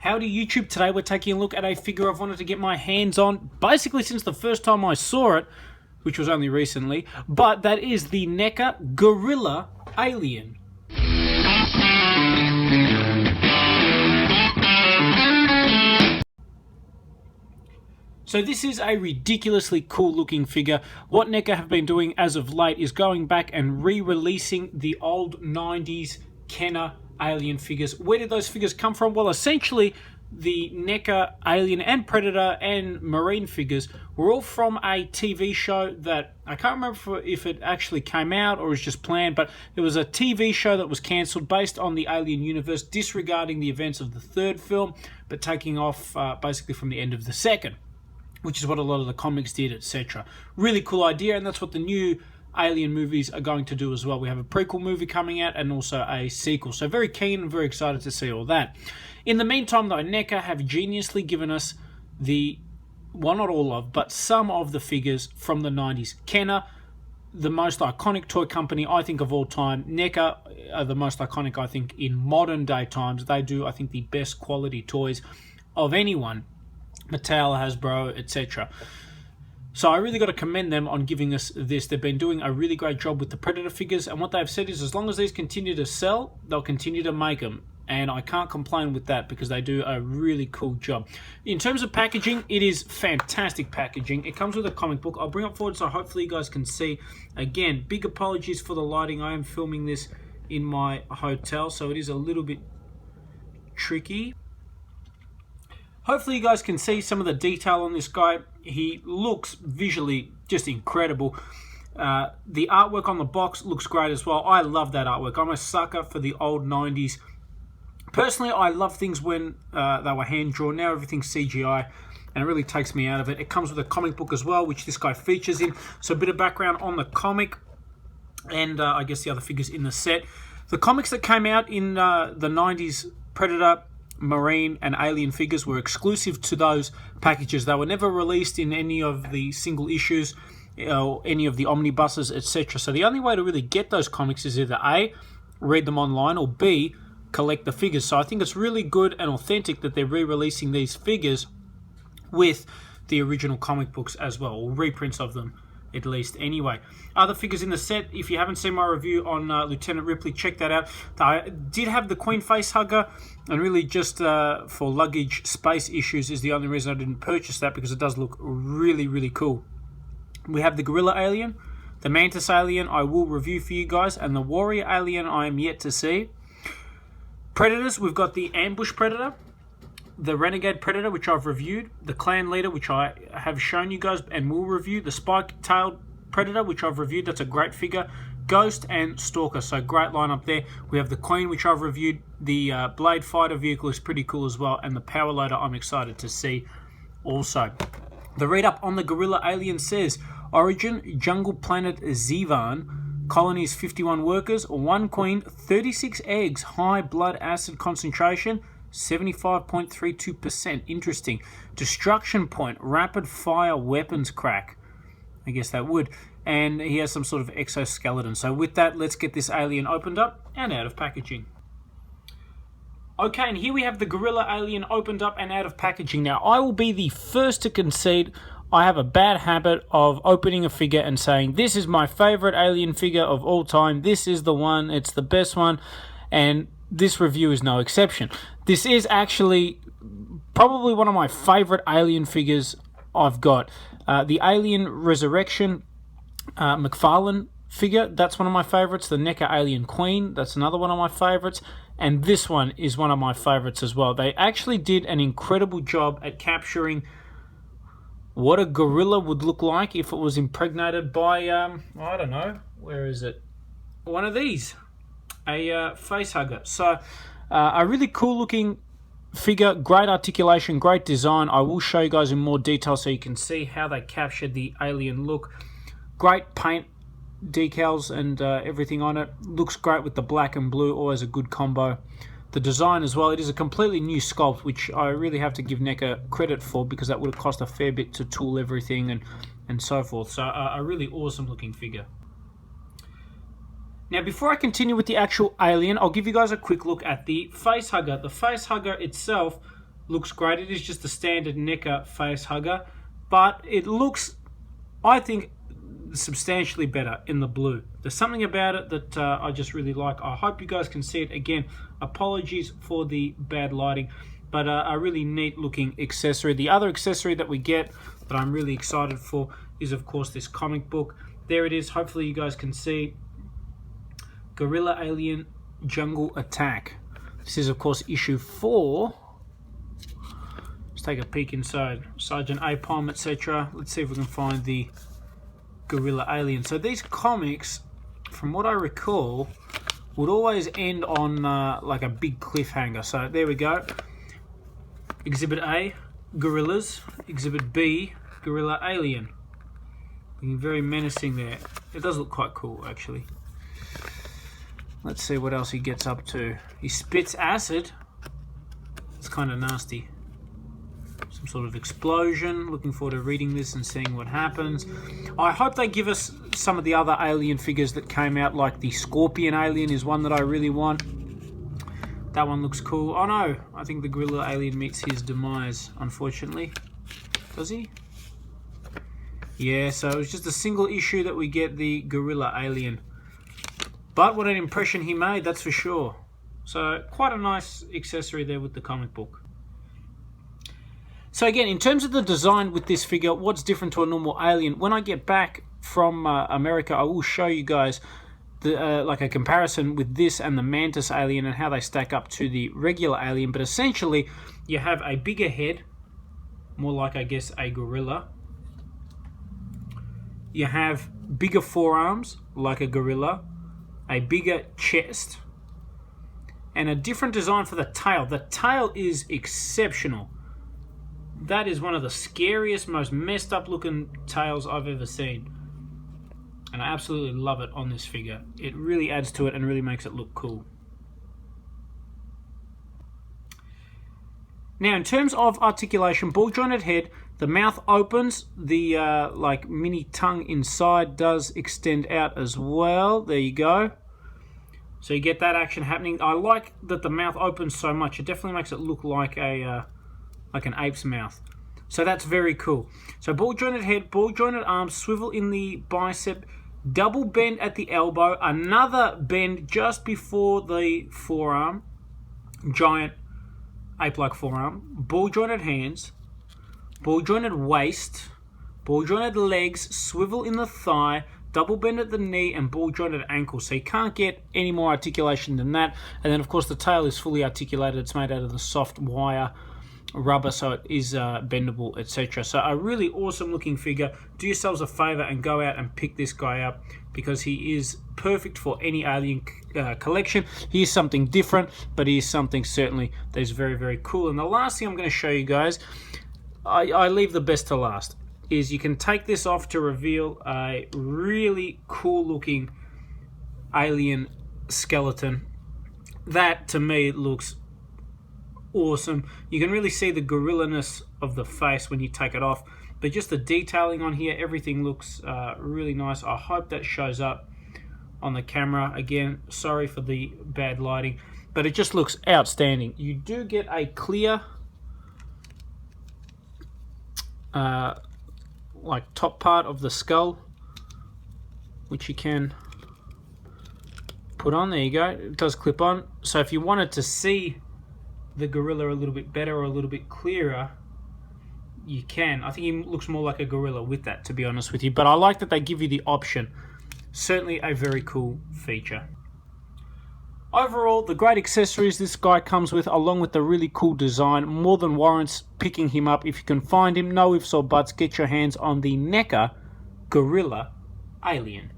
Howdy YouTube, today we're taking a look at a figure I've wanted to get my hands on basically since the first time I saw it, which was only recently, but that is the Neca Gorilla Alien. So this is a ridiculously cool looking figure. What Neca have been doing as of late is going back and re-releasing the old 90s Kenner Alien figures. Where did those figures come from? Well, essentially, the Neca Alien and Predator and Marine figures were all from a TV show that I can't remember if it actually came out or was just planned, but it was a TV show that was cancelled based on the Alien universe, disregarding the events of the third film, but taking off basically from the end of the second, which is what a lot of the comics did, etc. Really cool idea, and that's what the new Alien movies are going to do as well. We have a prequel movie coming out and also a sequel. So very keen and very excited to see all that. In the meantime, though, Neca have geniusly given us the, well, not all of, but some of the figures from the 90s. Kenner, the most iconic toy company, I think, of all time. Neca are the most iconic, I think, in modern day times. They do, I think, the best quality toys of anyone. Mattel, Hasbro, etc. So I really got to commend them on giving us this. They've been doing a really great job with the Predator figures, and what they've said is as long as these continue to sell, they'll continue to make them. And I can't complain with that because they do a really cool job. In terms of packaging, it is fantastic packaging. It comes with a comic book. I'll bring it forward so hopefully you guys can see. Again, big apologies for the lighting. I am filming this in my hotel, so it is a little bit tricky. Hopefully you guys can see some of the detail on this guy. He looks visually just incredible. The artwork on the box looks great as well. I love that artwork. I'm a sucker for the old 90s. Personally, I love things when they were hand-drawn. Now everything's CGI, and it really takes me out of it. It comes with a comic book as well, which this guy features in. So a bit of background on the comic, and I guess the other figures in the set. The comics that came out in the 90s, Predator, Marine and Alien figures, were exclusive to those packages. They were never released in any of the single issues or any of the omnibuses, etc. So the only way to really get those comics is either A, read them online, or B, collect the figures. So I think it's really good and authentic that they're re-releasing these figures with the original comic books as well, or reprints of them at least anyway. Other figures in the set, if you haven't seen my review on Lieutenant Ripley, check that out. I did have the Queen face hugger, and really just for luggage space issues is the only reason I didn't purchase that, because it does look really, really cool. We have the Gorilla Alien, the Mantis Alien I will review for you guys, and the Warrior Alien I am yet to see. Predators, we've got the Ambush Predator, the Renegade Predator, which I've reviewed, the Clan Leader, which I have shown you guys and will review, the Spike-tailed Predator, which I've reviewed, that's a great figure, Ghost and Stalker, so great lineup there. We have the Queen, which I've reviewed, the Blade Fighter vehicle is pretty cool as well, and the Power Loader I'm excited to see also. The read-up on the Gorilla Alien says, Origin, Jungle Planet Zivan, colonies 51 workers, 1 queen, 36 eggs, high blood acid concentration, 75.32%. Interesting. Destruction point, rapid fire weapons crack. I guess that would. And he has some sort of exoskeleton. So with that, let's get this alien opened up and out of packaging. Okay, and here we have the Gorilla Alien opened up and out of packaging. Now, I will be the first to concede I have a bad habit of opening a figure and saying, this is my favorite alien figure of all time. This is the one. It's the best one. And this review is no exception. This is actually probably one of my favorite alien figures I've got. The Alien Resurrection McFarlane figure, that's one of my favorites. The Neca Alien Queen, that's another one of my favorites. And this one is one of my favorites as well. They actually did an incredible job at capturing what a gorilla would look like if it was impregnated by, I don't know, where is it? One of these, a face hugger. So a really cool looking figure, great articulation, great design. I will show you guys in more detail so you can see how they captured the alien look. Great paint decals and everything on it. Looks great with the black and blue, always a good combo. The design as well, it is a completely new sculpt, which I really have to give Neca credit for, because that would have cost a fair bit to tool everything and so forth. So a really awesome looking figure. Now, before I continue with the actual alien, I'll give you guys a quick look at the face hugger. The face hugger itself looks great. It is just the standard Neca face hugger, but it looks, I think, substantially better in the blue. There's something about it that I just really like. I hope you guys can see it. Again, apologies for the bad lighting, but a really neat looking accessory. The other accessory that we get that I'm really excited for is, of course, this comic book. There it is. Hopefully you guys can see Gorilla Alien Jungle Attack. This is, of course, issue 4. Let's take a peek inside. Sergeant Apom, etc. Let's see if we can find the Gorilla Alien. So these comics, from what I recall, would always end on like a big cliffhanger. So there we go. Exhibit A, Gorillas. Exhibit B, Gorilla Alien. Looking very menacing there. It does look quite cool, actually. Let's see what else he gets up to. He spits acid. It's kind of nasty. Some sort of explosion. Looking forward to reading this and seeing what happens. I hope they give us some of the other alien figures that came out, like the Scorpion Alien is one that I really want. That one looks cool. Oh no, I think the Gorilla Alien meets his demise, unfortunately. Does he? Yeah, so it was just a single issue that we get the Gorilla Alien. But what an impression he made, that's for sure. So quite a nice accessory there with the comic book. So again, in terms of the design with this figure, what's different to a normal alien? When I get back from America, I will show you guys the like a comparison with this and the Mantis alien and how they stack up to the regular alien. But essentially, you have a bigger head, more like, I guess, a gorilla. You have bigger forearms, like a gorilla, a bigger chest, and a different design for the tail. The tail is exceptional. That is one of the scariest, most messed up looking tails I've ever seen. And I absolutely love it on this figure. It really adds to it and really makes it look cool. Now, in terms of articulation, ball jointed head, the mouth opens, the like mini tongue inside does extend out as well. There you go. So you get that action happening. I like that the mouth opens so much. It definitely makes it look like a like an ape's mouth. So that's very cool. So ball jointed head, ball jointed arms, swivel in the bicep, double bend at the elbow, another bend just before the forearm, giant ape-like forearm, ball jointed hands, ball jointed waist, ball jointed legs, swivel in the thigh, double bend at the knee, and ball jointed ankle. So you can't get any more articulation than that. And then, of course, the tail is fully articulated. It's made out of the soft wire rubber, so it is bendable, etc. So a really awesome looking figure. Do yourselves a favor and go out and pick this guy up, because he is perfect for any alien collection. He is something different, but he is something certainly that is very, very cool. And the last thing I'm going to show you guys, I leave the best to last, is you can take this off to reveal a really cool looking alien skeleton. That to me looks awesome. You can really see the gorilla-ness of the face when you take it off, but just the detailing on here, everything looks really nice. I hope that shows up on the camera. Again, sorry for the bad lighting, but it just looks outstanding. You do get a clear like top part of the skull, which you can put on. There you go. It does clip on. So if you wanted to see the gorilla a little bit better or a little bit clearer, you can. I think he looks more like a gorilla with that, to be honest with you, but I like that they give you the option. Certainly a very cool feature. Overall, the great accessories this guy comes with, along with the really cool design, more than warrants picking him up. If you can find him, no ifs or buts, get your hands on the Neca Gorilla Alien.